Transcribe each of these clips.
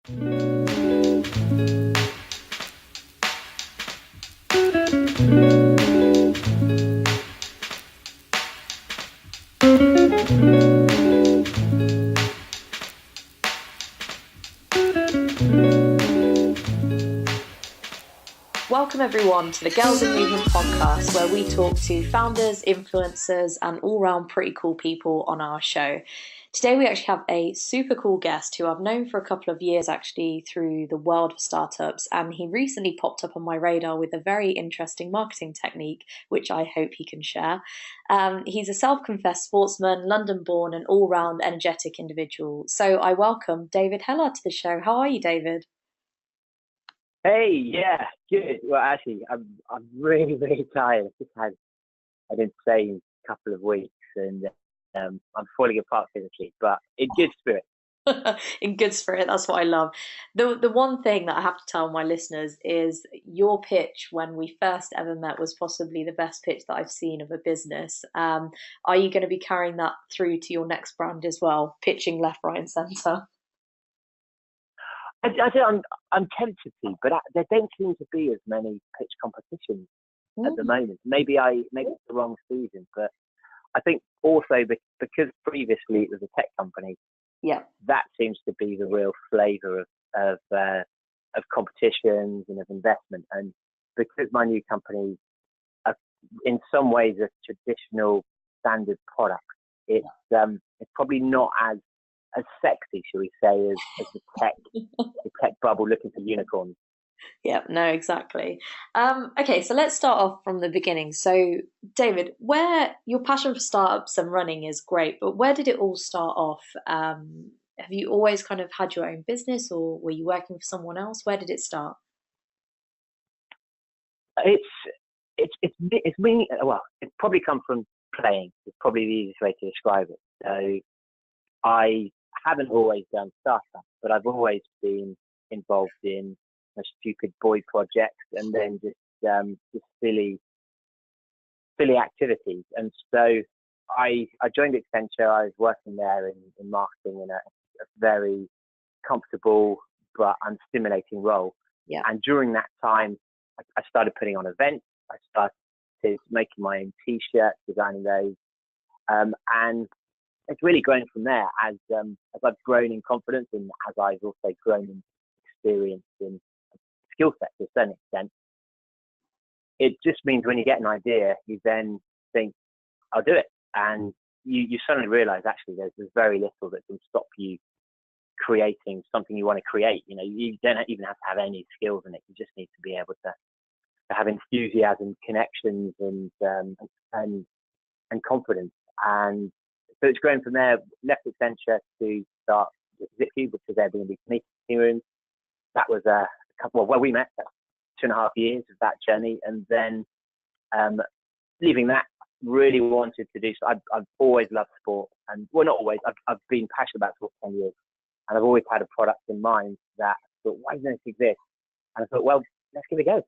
Welcome everyone to the Girls in Movement podcast, where we talk to founders, influencers, and all-round pretty cool people on our show. Today we actually have a super cool guest who I've known for a couple of years actually through the world of startups, and he recently popped up on my radar with a very interesting marketing technique, which I hope he can share. He's a self-confessed sportsman, London-born, and all-round energetic individual. So I welcome David Hellard to the show. How are you, David? Hey, yeah, good. Well, actually, I'm really, really tired. I've just had an insane couple of weeks, and I'm falling apart physically, but in good spirit. In good spirit, that's what I love. The one thing that I have to tell my listeners is your pitch when we first ever met was possibly the best pitch that I've seen of a business. Are you going to be carrying that through to your next brand as well, pitching left, right, and centre? I'm tempted to, but there don't seem to be as many pitch competitions at the moment. Maybe it's the wrong season, but I think also because previously it was a tech company, that seems to be the real flavour of competitions and of investment. And because my new company are in some ways a traditional standard product, it's probably not as sexy, shall we say, as the tech bubble looking for unicorns. Yeah, no, exactly. Okay, so let's start off from the beginning. So, David, where your passion for startups and running is great, but where did it all start off? Have you always kind of had your own business, or were you working for someone else? Where did it start? It's me. Well, it's probably come from playing. It's probably the easiest way to describe it. So I haven't always done startups, but I've always been involved in stupid boy projects and then just silly activities. And so I joined Accenture. I was working there in marketing in a very comfortable but unstimulating role. Yeah. And during that time, I started putting on events. I started making my own T-shirts, designing those, and it's really grown from there as I've grown in confidence and as I've also grown in experience and skill set to a certain extent. It just means when you get an idea, you then think, I'll do it. And you suddenly realize actually there's very little that can stop you creating something you want to create. You know, you don't even have to have any skills in it. You just need to be able to have enthusiasm, connections, and confidence. And so it's grown from there. Left Accenture to start Zipview, which was Airbnb meeting rooms. That was a couple. Well, we met 2.5 years of that journey, and then leaving that, really wanted to do. So I've always loved sport, and well, not always. I've been passionate about sport for 10 years, and I've always had a product in mind that I thought, why doesn't it exist? And I thought, well, let's give it a go.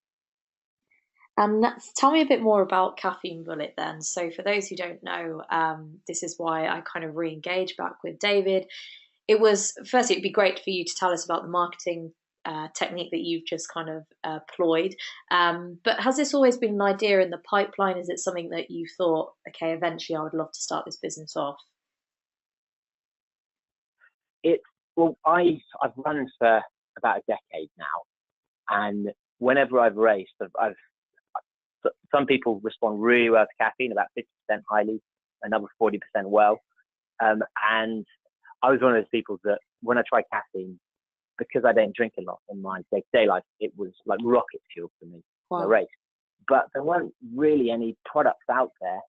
And tell me a bit more about Caffeine Bullet then. So for those who don't know, this is why I kind of re-engaged back with David. Firstly, it'd be great for you to tell us about the marketing technique that you've just kind of employed. But has this always been an idea in the pipeline? Is it something that you thought, okay, eventually I would love to start this business off? I've run for about a decade now, and whenever I've raced, some people respond really well to caffeine, about 50% highly, another 40% well. And I was one of those people that when I tried caffeine, because I don't drink a lot in my day-to-day life, it was like rocket fuel for me in a race. But there weren't really any products out there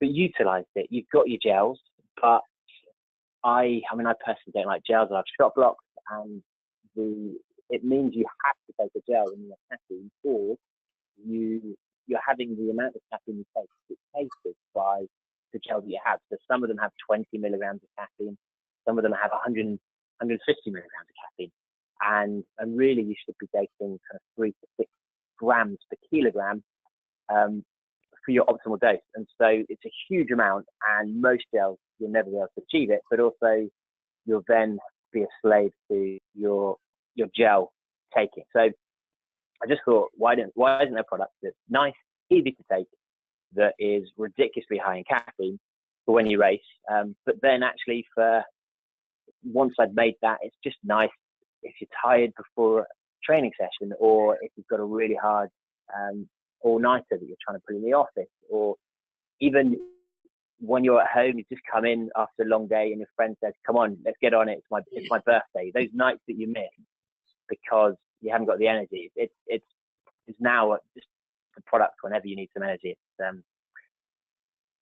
that utilized it. You've got your gels, but I personally don't like gels. I have shot blocks, and it means you have to take a gel in your caffeine, or you're having the amount of caffeine you take dictated by the gel that you have. So some of them have 20 milligrams of caffeine, some of them have 150 milligrams of caffeine, and really you should be taking kind of 3 to 6 grams per kilogram for your optimal dose. And so it's a huge amount, and most gels you'll never be able to achieve it, but also you'll then be a slave to your gel taking. So I just thought, why isn't there a product that's nice, easy to take, that is ridiculously high in caffeine for when you race, but then actually for once I'd made that, it's just nice if you're tired before a training session, or if you've got a really hard all-nighter that you're trying to put in the office, or even when you're at home, you just come in after a long day and your friend says, come on, let's get on it. It's my birthday. Those nights that you miss because you haven't got the energy. It's now just a product whenever you need some energy. It's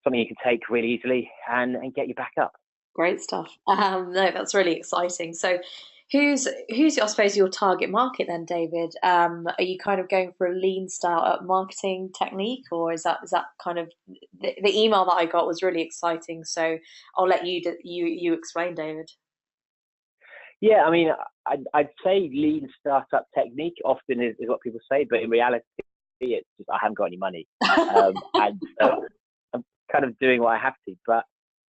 something you can take really easily and get you back up. Great stuff. No, that's really exciting. So who's I suppose your target market then, David? Are you kind of going for a lean startup marketing technique, or is that kind of the email that I got was really exciting, so I'll let you explain, David. Yeah, I mean, I'd say lean startup technique often is what people say, but in reality, it's just I haven't got any money, and so I'm kind of doing what I have to. But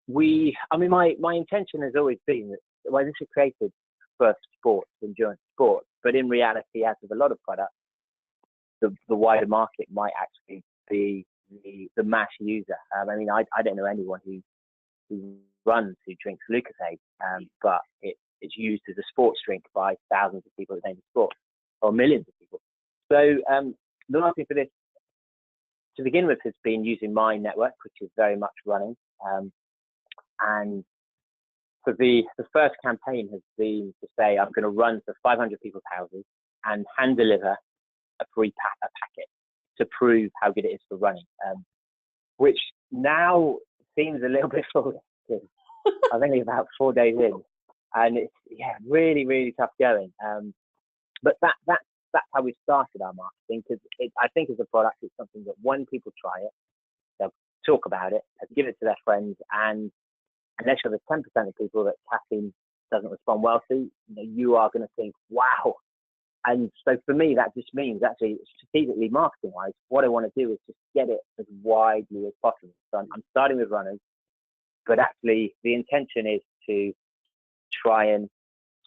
my intention has always been that this is created for sports, endurance sports, but in reality, as with a lot of products, the wider market might actually be the mass user. I mean, I don't know anyone who runs who drinks Lucozade, but it's used as a sports drink by thousands of people at the sport, or millions of people. So the marketing for this, to begin with, has been using my network, which is very much running. And for the first campaign has been to say I'm going to run to 500 people's houses and hand deliver a free packet to prove how good it is for running, which now seems a little bit foolish because I'm only about 4 days in, and it's really, really tough going. But that's how we started our marketing, because I think as a product, it's something that when people try it, they'll talk about it, they'll give it to their friends, and unless you're the 10% of people that caffeine doesn't respond well to, you are going to think, wow. And so for me, that just means actually strategically marketing-wise, what I want to do is just get it as widely as possible. So I'm starting with runners, but actually the intention is to try and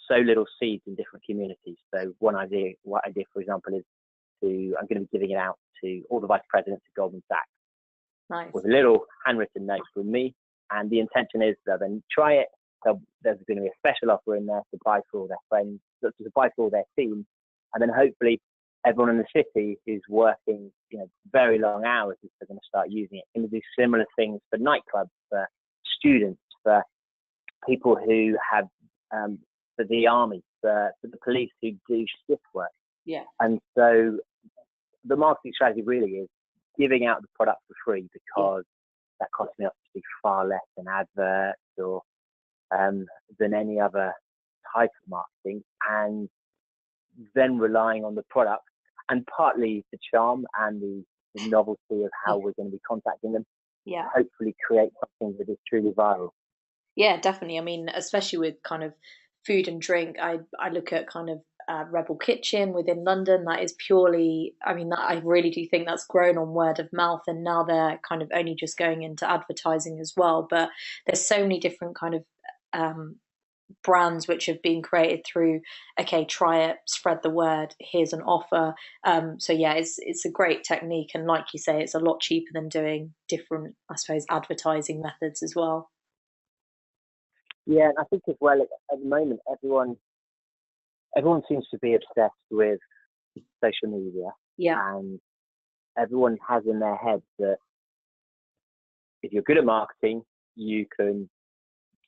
sow little seeds in different communities. So what I did, for example, is I'm going to be giving it out to all the vice presidents of Goldman Sachs. Nice. With a little handwritten note from me. And the intention is they'll then try it. There's going to be a special offer in there to buy for all their friends, to buy for all their team. And then hopefully everyone in the city who's working, very long hours is going to start using it. Going to do similar things for nightclubs, for students, for people who have, for the army, for the police who do shift work. Yeah. And so the marketing strategy really is giving out the product for free, because that costs me obviously far less than adverts or than any other type of marketing, and then relying on the product and partly the charm and the novelty of how we're going to be contacting them. Yeah. Hopefully create something that is truly viral. Yeah, definitely. I mean, especially with kind of food and drink, I look at kind of Rebel Kitchen within London. That is purely, I mean, I really do think that's grown on word of mouth, and now they're kind of only just going into advertising as well. But there's so many different kind of brands which have been created through, okay, try it, spread the word, here's an offer. So yeah, it's a great technique, and like you say, it's a lot cheaper than doing different, I suppose, advertising methods as well. Yeah, and I think as well, at the moment, everyone seems to be obsessed with social media. Yeah. And everyone has in their head that if you're good at marketing, you can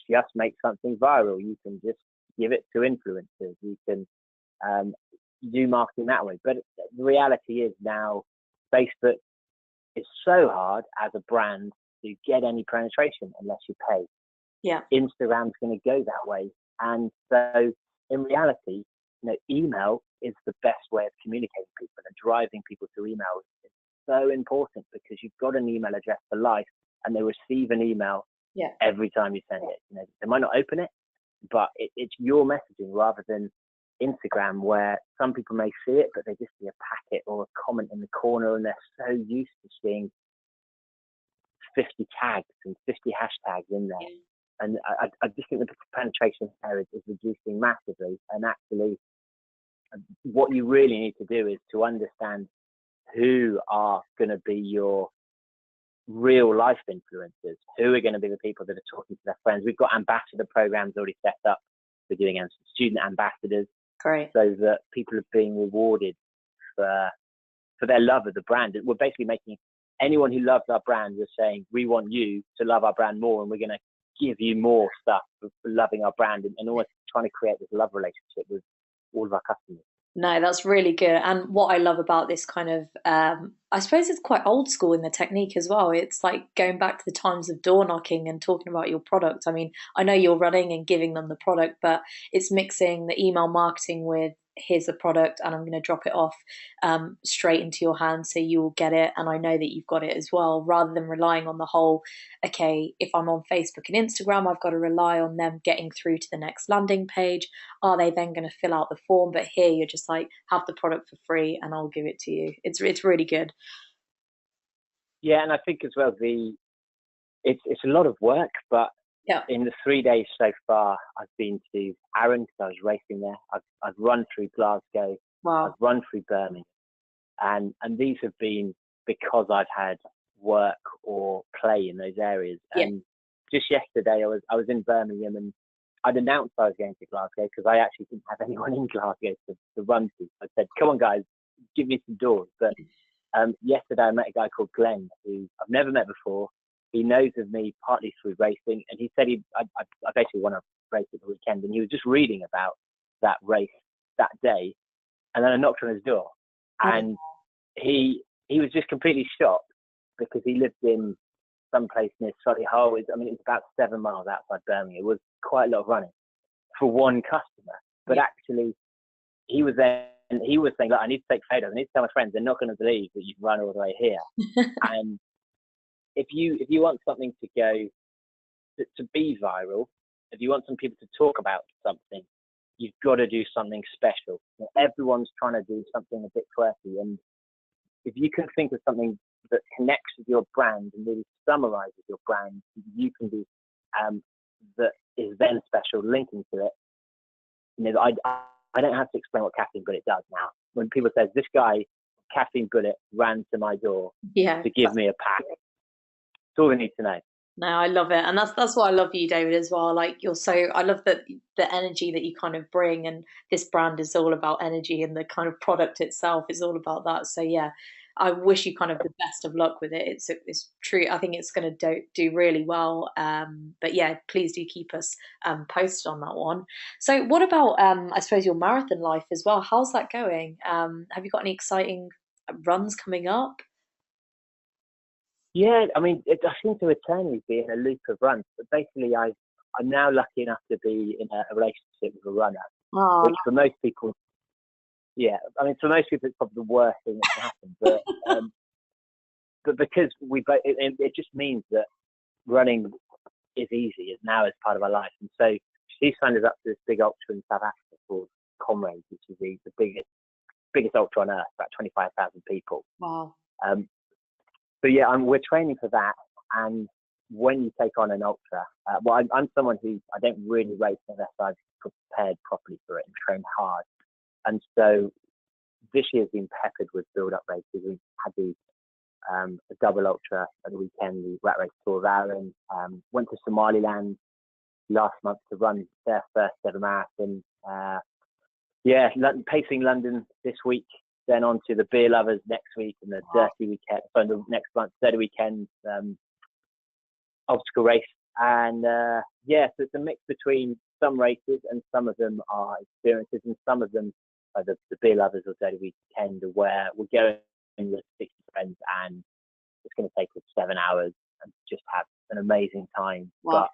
just make something viral. You can just give it to influencers. You can do marketing that way. But the reality is now Facebook is so hard as a brand to get any penetration unless you pay. Yeah. Instagram's going to go that way. And so in reality, email is the best way of communicating with people, and driving people to email is so important, because you've got an email address for life, and they receive an email every time you send it. They might not open it, but it's your messaging, rather than Instagram, where some people may see it, but they just see a packet or a comment in the corner, and they're so used to seeing 50 tags and 50 hashtags in there. And I just think the penetration there is reducing massively. And actually, what you really need to do is to understand who are going to be your real life influencers, who are going to be the people that are talking to their friends. We've got ambassador programs already set up. We're doing student ambassadors. Great. So that people are being rewarded for their love of the brand. We're basically making anyone who loves our brand, we're saying, we want you to love our brand more, and we're going to give you more stuff for loving our brand, and always trying to create this love relationship with all of our customers. No, that's really good. And what I love about this kind of, I suppose it's quite old school in the technique as well. It's like going back to the times of door knocking and talking about your product. I mean, I know you're running and giving them the product, but it's mixing the email marketing with here's the product and I'm going to drop it off straight into your hands so you will get it. And I know that you've got it as well, rather than relying on the whole, okay, if I'm on Facebook and Instagram, I've got to rely on them getting through to the next landing page. Are they then going to fill out the form? But here you're just like, have the product for free and I'll give it to you. It's really good. Yeah, and I think as well, it's a lot of work, but yeah. In the 3 days so far, I've been to Arran because I was racing there. I've run through Glasgow. Wow. I've run through Birmingham, and these have been because I've had work or play in those areas. Yeah. And just yesterday, I was in Birmingham, and I'd announced I was going to Glasgow because I actually didn't have anyone in Glasgow to run to. I said, "Come on, guys, give me some doors." But yesterday, I met a guy called Glenn, who I've never met before. He knows of me partly through racing, and he said I basically want to race at the weekend, and he was just reading about that race that day, and then I knocked on his door, and he was just completely shocked because he lived in some place near Solihull. I mean, it's about 7 miles outside Birmingham. It was quite a lot of running for one customer, but actually he was there and he was saying, "Look, I need to take photos. I need to tell my friends. They're not going to believe that you've run all the way here." And if you want something to go to be viral, if you want some people to talk about something, you've got to do something special. Everyone's trying to do something a bit quirky, and if you can think of something that connects with your brand and really summarizes your brand, you can do that is then special, linking to it. You know, I don't have to explain what Caffeine Bullet does now. When people say, "This guy, Caffeine Bullet, ran to my door to give me a pack," that's all they need to know. No, I love it, and that's why I love you, David, as well. Like I love that the energy that you kind of bring, and this brand is all about energy, and the kind of product itself is all about that. So yeah, I wish you kind of the best of luck with it. It's true. I think it's going to do really well. But yeah, please do keep us posted on that one. So what about I suppose your marathon life as well? How's that going? Have you got any exciting runs coming up? Yeah, I mean, I seem to eternally be in a loop of runs, but basically I'm now lucky enough to be in a relationship with a runner, which for most people, yeah, I mean, for most people it's probably the worst thing that can happen, but because it just means that running is easy, is now as part of our life. And so she signed us up to this big ultra in South Africa called Comrades, which is the biggest ultra on earth, about 25,000 people. Wow. So yeah, we're training for that, and when you take on an ultra, well, I'm someone who I don't really race unless I've prepared properly for it and trained hard, and so this year's been peppered with build-up races. We've had a double ultra at the weekend, the Rat Race Tour of Arran, went to Somaliland last month to run their first ever marathon. Pacing London this week. Then on to the Beer Lovers next week, and the Dirty Weekend, so the next month, 30 weekend obstacle race. And so it's a mix between some races, and some of them are experiences, and some of them are the Beer Lovers or Dirty Weekend, where we're going with 60 friends, and it's going to take us 7 hours and just have an amazing time. Wow. But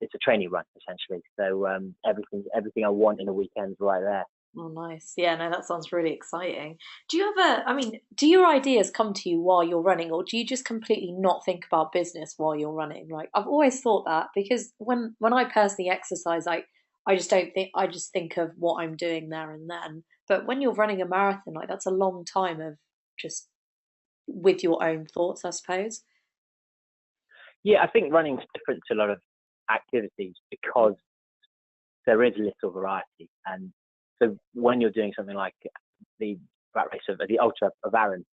it's a training run essentially. So everything I want in a weekend's right there. Oh, nice. Yeah, no, that sounds really exciting. Do you ever, I mean, do your ideas come to you while you're running, or do you just completely not think about business while you're running? Like, I've always thought that, because when I personally exercise, I just don't think, I just think of what I'm doing there and then. But when you're running a marathon, like, that's a long time of just with your own thoughts, I suppose. Yeah, I think running's different to a lot of activities because there is little variety. And so when you're doing something like the rat race of the ultra of Arran,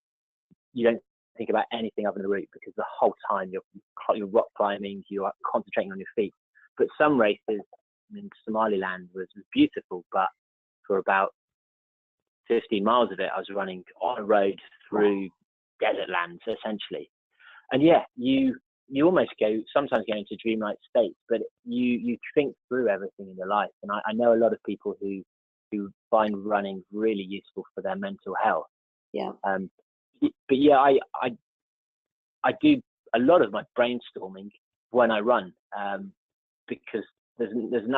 you don't think about anything other than the route because the whole time you're rock climbing, you are concentrating on your feet. But some races, I mean, Somaliland was beautiful, but for about 15 miles of it, I was running on a road through desert lands, essentially. And yeah, you almost sometimes go into dreamlike states, but you think through everything in your life. And I know a lot of people who find running really useful for their mental health. Yeah. But yeah, I do a lot of my brainstorming when I run, because there's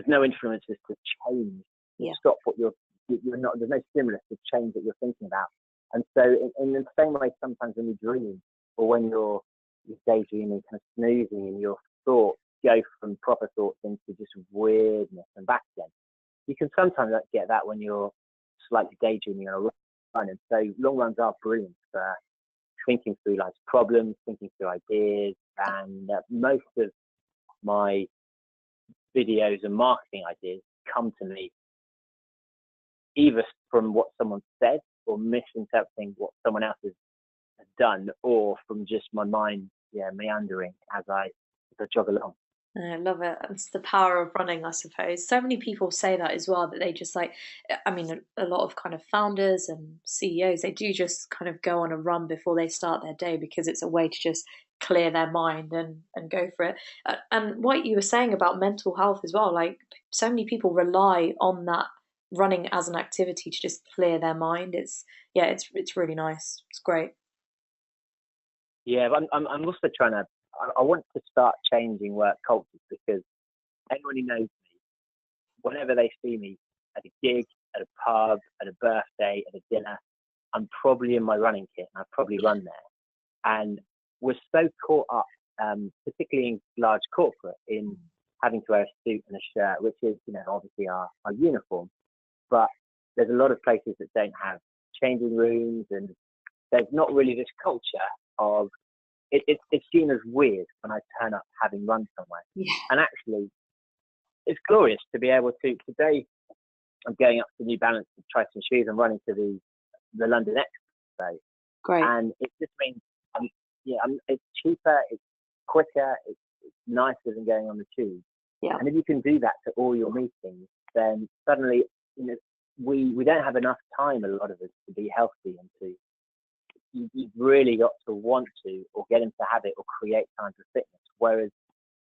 no influences to change, stop what you're not. There's no stimulus to change what you're thinking about. And so, in the same way, sometimes when you dream or when you're daydreaming, kind of snoozing, and your thoughts go from proper thoughts into just weirdness and back again, you can sometimes get that when you're slightly daydreaming on a run. And so, long runs are brilliant for thinking through life's problems, thinking through ideas, and most of my videos and marketing ideas come to me either from what someone said or misinterpreting what someone else has done, or from just my mind meandering as I jog along. I love it. It's the power of running, I suppose. So many people say that as well, that they just I mean, a lot of kind of founders and CEOs, they do just kind of go on a run before they start their day because it's a way to just clear their mind and go for it. And what you were saying about mental health as well, like so many people rely on that running as an activity to just clear their mind. It's really nice. It's great. Yeah, but I'm also trying to. I want to start changing work cultures, because anyone who knows me, whenever they see me at a gig, at a pub, at a birthday, at a dinner, I'm probably in my running kit and I've probably run there. And we're so caught up, particularly in large corporate, in having to wear a suit and a shirt, which is, obviously our uniform. But there's a lot of places that don't have changing rooms, and there's not really this culture of it's seen as weird when I turn up having run somewhere. Yeah. And actually, it's glorious to be able to. Today, I'm going up to New Balance to try some shoes. I'm running to the London Expo. Great. And it just means, it's cheaper, it's quicker, it's nicer than going on the tube. Yeah. And if you can do that to all your meetings, then suddenly, we don't have enough time, a lot of us, to be healthy and to. You've really got to want to, or get into habit, or create time for fitness. Whereas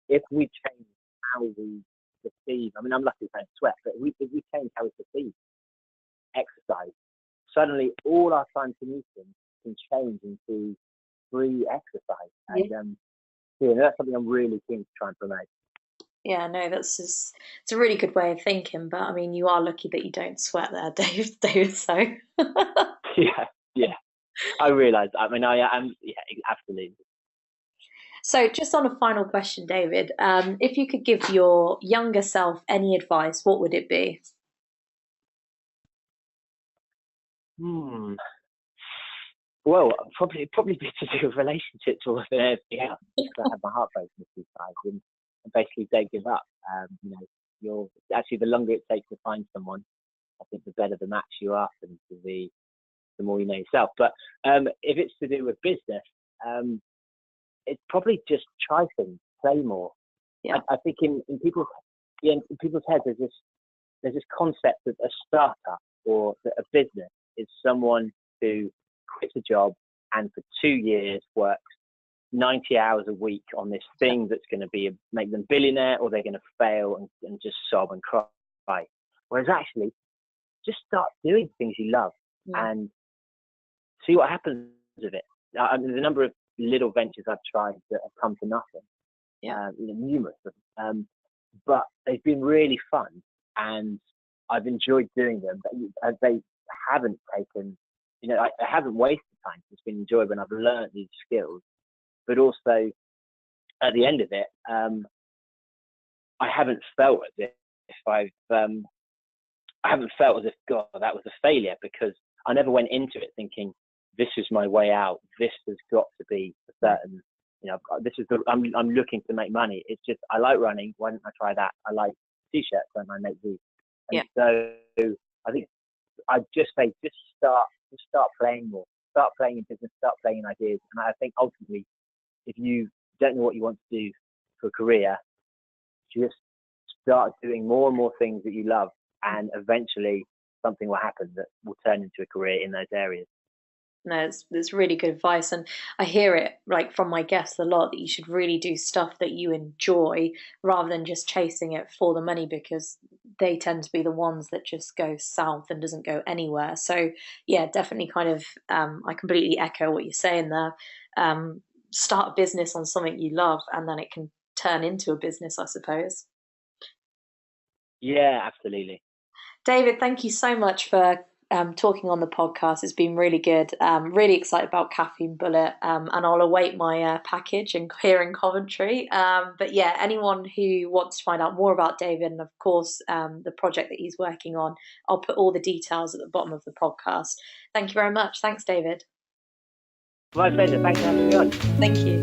if we change how we perceive, I mean, I'm lucky I don't sweat, but if we change how we perceive exercise, suddenly all our time commuting can change into free exercise. And that's something I'm really keen to try and promote. Yeah, no, it's a really good way of thinking. But I mean, you are lucky that you don't sweat there, David. So yeah. I realise. I mean, I am. Yeah, absolutely. So, just on a final question, David, if you could give your younger self any advice, what would it be? Well, probably be to do with relationships more than anything else. Because I have my heart broken a few times, and basically don't give up. You're actually, the longer it takes to find someone, I think the better the match you are, and the more you know yourself. But if it's to do with business, it's probably just try things, play more. Yeah. I think in people's heads there's this concept of a startup, or that a business is someone who quits a job and for 2 years works 90 hours a week on this thing that's going to make them billionaire, or they're going to fail and just sob and cry. Whereas actually, just start doing things you love and see what happens with it. There's a number of little ventures I've tried that have come to nothing. Numerous of them. But they've been really fun, and I've enjoyed doing them. But they haven't taken, I haven't wasted time. It's been enjoyable, and I've learned these skills. But also, at the end of it, I haven't felt as if I haven't felt as if, God, that was a failure, because I never went into it thinking this is my way out. This has got to be a certain, I'm looking to make money. It's just, I like running. Why don't I try that? I like t-shirts. Why don't I make these? And so I think I'd just say, just start playing more, start playing in business, start playing in ideas. And I think ultimately, if you don't know what you want to do for a career, just start doing more and more things that you love, and eventually something will happen that will turn into a career in those areas. No, it's really good advice, and I hear it like from my guests a lot that you should really do stuff that you enjoy rather than just chasing it for the money, because they tend to be the ones that just go south and doesn't go anywhere. So yeah, definitely kind of I completely echo what you're saying there. Start a business on something you love, and then it can turn into a business, I suppose. Yeah, absolutely. David, thank you so much for talking on the podcast. It's been really good. Really excited about Caffeine Bullet, and I'll await my package and here in Coventry. But yeah, anyone who wants to find out more about David and of course the project that he's working on, I'll put all the details at the bottom of the podcast. Thank you very much. Thanks, David. My pleasure. Thanks for having me on. Thank you.